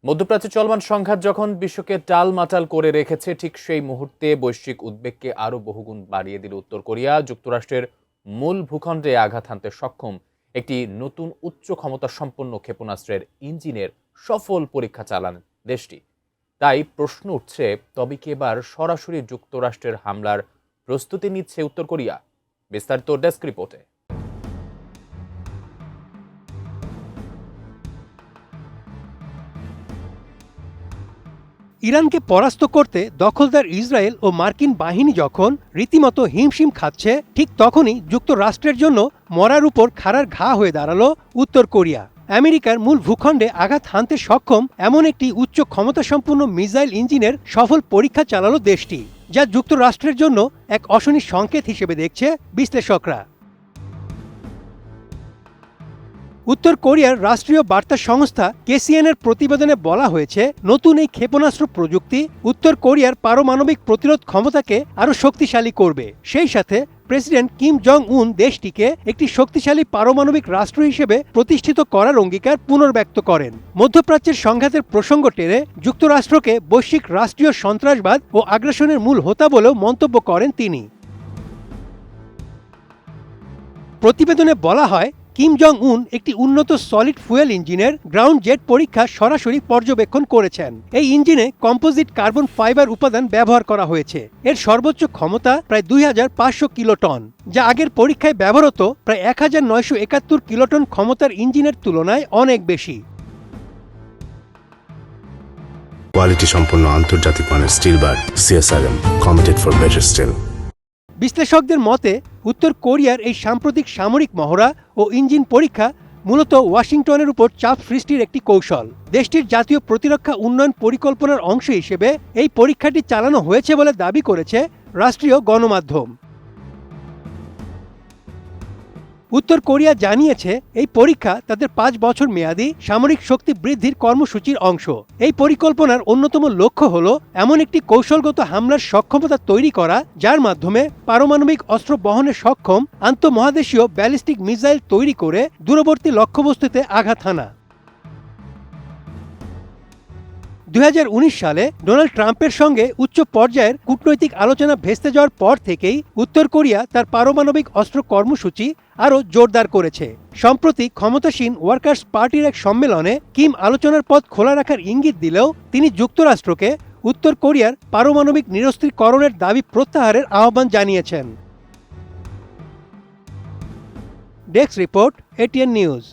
মধ্যপ্রাচ্যে চলমান সংঘাত যখন বিশ্বকে টালমাটাল করে রেখেছে, ঠিক সেই মুহূর্তে বৈশ্বিক উদ্বেগকে আরও বহুগুণ বাড়িয়ে দিল উত্তর কোরিয়া। যুক্তরাষ্ট্রের মূল ভূখণ্ডে আঘাত হানতে সক্ষম একটি নতুন উচ্চ ক্ষমতা সম্পন্ন ক্ষেপণাস্ত্রের ইঞ্জিনের সফল পরীক্ষা চালান দেশটি। তাই প্রশ্ন উঠছে, তবে কি এবার সরাসরি যুক্তরাষ্ট্রের হামলার প্রস্তুতি নিচ্ছে উত্তর কোরিয়া? বিস্তারিত ডেস্ক রিপোর্টে। ইরানকে পরাস্ত করতে দখলদার ইসরায়েল ও মার্কিন বাহিনী যখন রীতিমতো হিমশিম খাচ্ছে, ঠিক তখনই যুক্তরাষ্ট্রের জন্য মরার উপর খাড়ার ঘা হয়ে দাঁড়ালো উত্তর কোরিয়া। আমেরিকার মূল ভূখণ্ডে আঘাত হানতে সক্ষম এমন একটি উচ্চ ক্ষমতাসম্পন্ন মিসাইল ইঞ্জিনের সফল পরীক্ষা চালালো দেশটি, যা যুক্তরাষ্ট্রের জন্য এক অশনি সংকেত হিসেবে দেখছে বিশ্লেষকরা। উত্তর কোরিয়ার রাষ্ট্রীয় বার্তা সংস্থা কেসিএনের প্রতিবেদনে বলা হয়েছে, নতুন এই ক্ষেপণাস্ত্র প্রযুক্তি উত্তর কোরিয়ার পারমাণবিক প্রতিরোধ ক্ষমতাকে আরও শক্তিশালী করবে। সেই সাথে প্রেসিডেন্ট কিম জং উন দেশটিকে একটি শক্তিশালী পারমাণবিক রাষ্ট্র হিসেবে প্রতিষ্ঠিত করার অঙ্গীকার পুনর্ব্যক্ত করেন। মধ্যপ্রাচ্যের সংঘাতের প্রসঙ্গ টেনে যুক্তরাষ্ট্রকে বৈশ্বিক রাষ্ট্রীয় সন্ত্রাসবাদ ও আগ্রাসনের মূল হোতা বলেও মন্তব্য করেন তিনি। প্রতিবেদনে বলা হয়, কিম জং উন একটি উন্নত সলিড ফুয়েল ইঞ্জিনের গ্রাউন্ড জেট পরীক্ষা সরাসরি পর্যবেক্ষণ করেছেন। এই ইঞ্জিনে কম্পোজিট কার্বন ফাইবার উপাদান ব্যবহার করা হয়েছে। এর সর্বোচ্চ ক্ষমতা প্রায় 2500 কিলোটন, যা আগের পরীক্ষায় ব্যবহৃত প্রায় 1971 কিলোটন ক্ষমতার ইঞ্জিনের তুলনায় অনেক বেশি। কোয়ালিটি সম্পন্ন আন্তর্জাতিক মানের still bar CSRM, committed for better still. বিশ্লেষকদের মতে, উত্তর কোরিয়ার এই সাম্প্রতিক সামরিক মহড়া ও ইঞ্জিন পরীক্ষা মূলত ওয়াশিংটনের উপর চাপ সৃষ্টির একটি কৌশল। দেশটির জাতীয় প্রতিরক্ষা উন্নয়ন পরিকল্পনার অংশ হিসেবে এই পরীক্ষাটি চালানো হয়েছে বলে দাবি করেছে রাষ্ট্রীয় গণমাধ্যম। উত্তর কোরিয়া জানিয়েছে, এই পরীক্ষা তাদের 5 বছর মেয়াদী সামরিক শক্তি বৃদ্ধির কর্মসূচির অংশ। এই পরিকল্পনার অন্যতম লক্ষ্য হল এমন একটি কৌশলগত হামলার সক্ষমতা তৈরি করা, যার মাধ্যমে পারমাণবিক অস্ত্র বহনে সক্ষম আন্তঃমহাদেশীয় ব্যালিস্টিক মিসাইল তৈরি করে দূরবর্তী লক্ষ্যবস্তুতে আঘাত হানা। 2019 সালে ডোনাল্ড ট্রাম্পের সঙ্গে উচ্চ পর্যায়ের কূটনৈতিক আলোচনা ভেস্তে যাওয়ার পর থেকেই উত্তর কোরিয়া তার পারমাণবিক অস্ত্র কর্মসূচি আরও জোরদার করেছে। সম্প্রতি ক্ষমতাসীন ওয়ার্কার্স পার্টির এক সম্মেলনে কিম আলোচনার পথ খোলা রাখার ইঙ্গিত দিলেও তিনি যুক্তরাষ্ট্রকে উত্তর কোরিয়ার পারমাণবিক নিরস্ত্রীকরণের দাবি প্রত্যাহারের আহ্বান জানিয়েছেন। Desk report, ATN news.